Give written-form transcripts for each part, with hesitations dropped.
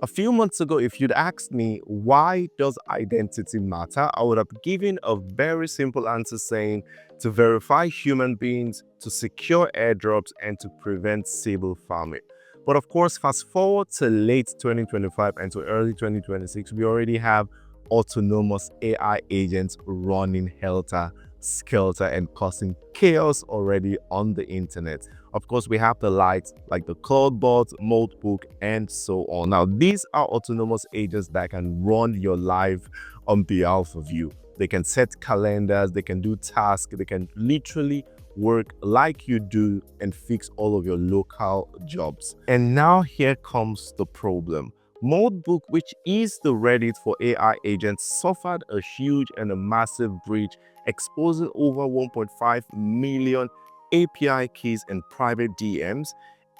A few months ago, if you'd asked me, why does identity matter? I would have given a very simple answer saying to verify human beings, to secure airdrops, and to prevent civil farming. But of course, fast forward to late 2025 and to early 2026, we already have autonomous AI agents running helter-skelter and causing chaos already on the internet. Of course, we have the likes like the Clawdbot, Moltbot, and so on. Now, these are autonomous agents that can run your life on behalf of you. They can set calendars, they can do tasks, they can literally work like you do and fix all of your local jobs. And now here comes the problem. Moltbot, which is the Reddit for AI agents, suffered a huge and a massive breach, exposing over 1.5 million API keys and private DMs.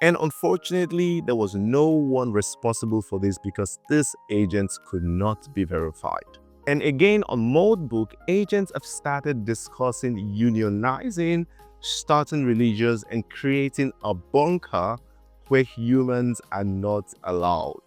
And unfortunately, there was no one responsible for this because these agents could not be verified. And again, on Moltbot, agents have started discussing unionizing, starting religions, and creating a bunker where humans are not allowed.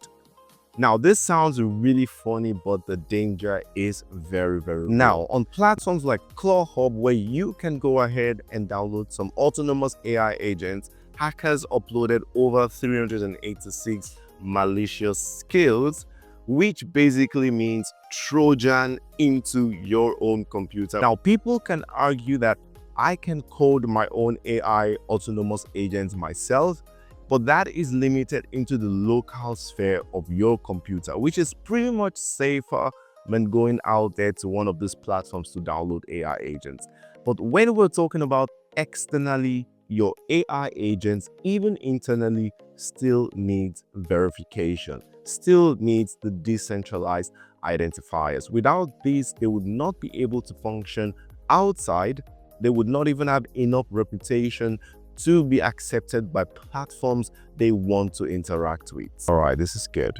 Now, this sounds really funny, but the danger is very real. Now, on platforms like Clawhub, where you can go ahead and download some autonomous AI agents, hackers uploaded over 386 malicious skills, which basically means Trojan into your own computer. Now, people can argue that I can code my own AI autonomous agents myself, but that is limited into the local sphere of your computer, which is pretty much safer than going out there to one of these platforms to download AI agents. But when we're talking about externally, your AI agents, even internally, still needs verification, still needs the decentralized identifiers. Without these, they would not be able to function outside. They would not even have enough reputation to be accepted by platforms they want to interact with. All right, this is good.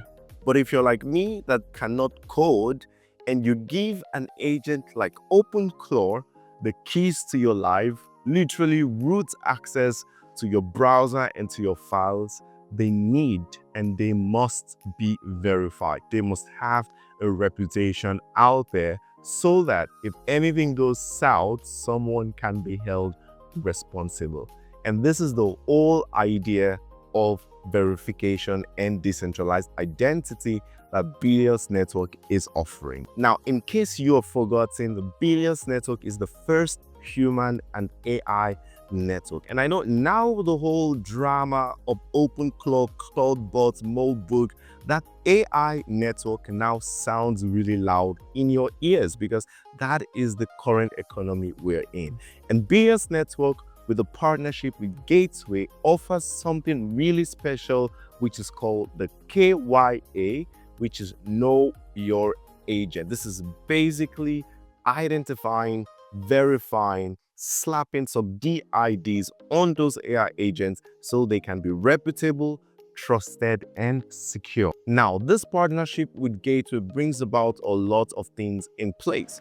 But if you're like me that cannot code and you give an agent like OpenClaw the keys to your life, literally root access to your browser and to your files, they need and they must be verified. They must have a reputation out there so that if anything goes south, someone can be held responsible. And this is the whole idea of verification and decentralized identity that Billions Network is offering. Now, in case you have forgotten, the Billions Network is the first human and AI network. And I know now the whole drama of OpenClaw, Clawdbot, Moltbot, that AI network now sounds really loud in your ears because that is the current economy we're in. And Billions Network, with a partnership with Gateway, offers something really special, which is called the KYA, which is Know Your Agent. This is basically identifying, verifying, slapping some DIDs on those AI agents so they can be reputable, trusted, and secure. Now, this partnership with Gateway brings about a lot of things in place.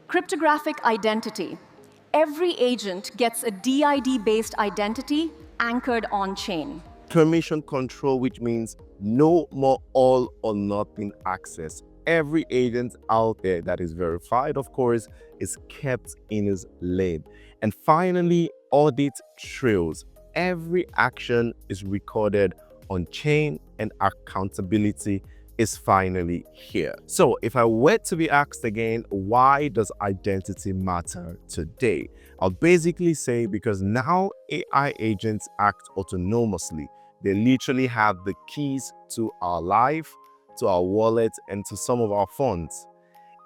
Cryptographic identity. Every agent gets a DID-based identity anchored on-chain. Permission control, which means no more all or nothing access. Every agent out there that is verified, of course, is kept in his lane. And finally, audit trails. Every action is recorded on chain and accountability is finally here. So if I were to be asked again, why does identity matter today? I'll basically say because now AI agents act autonomously. They literally have the keys to our life, to our wallet, and to some of our funds.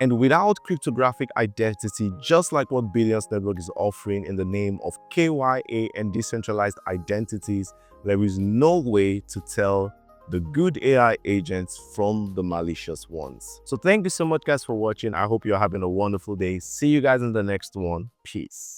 And without cryptographic identity, just like what Billions Network is offering in the name of KYA and decentralized identities, there is no way to tell the good AI agents from the malicious ones. So thank you so much guys for watching. I hope you're having a wonderful day. See you guys in the next one. Peace.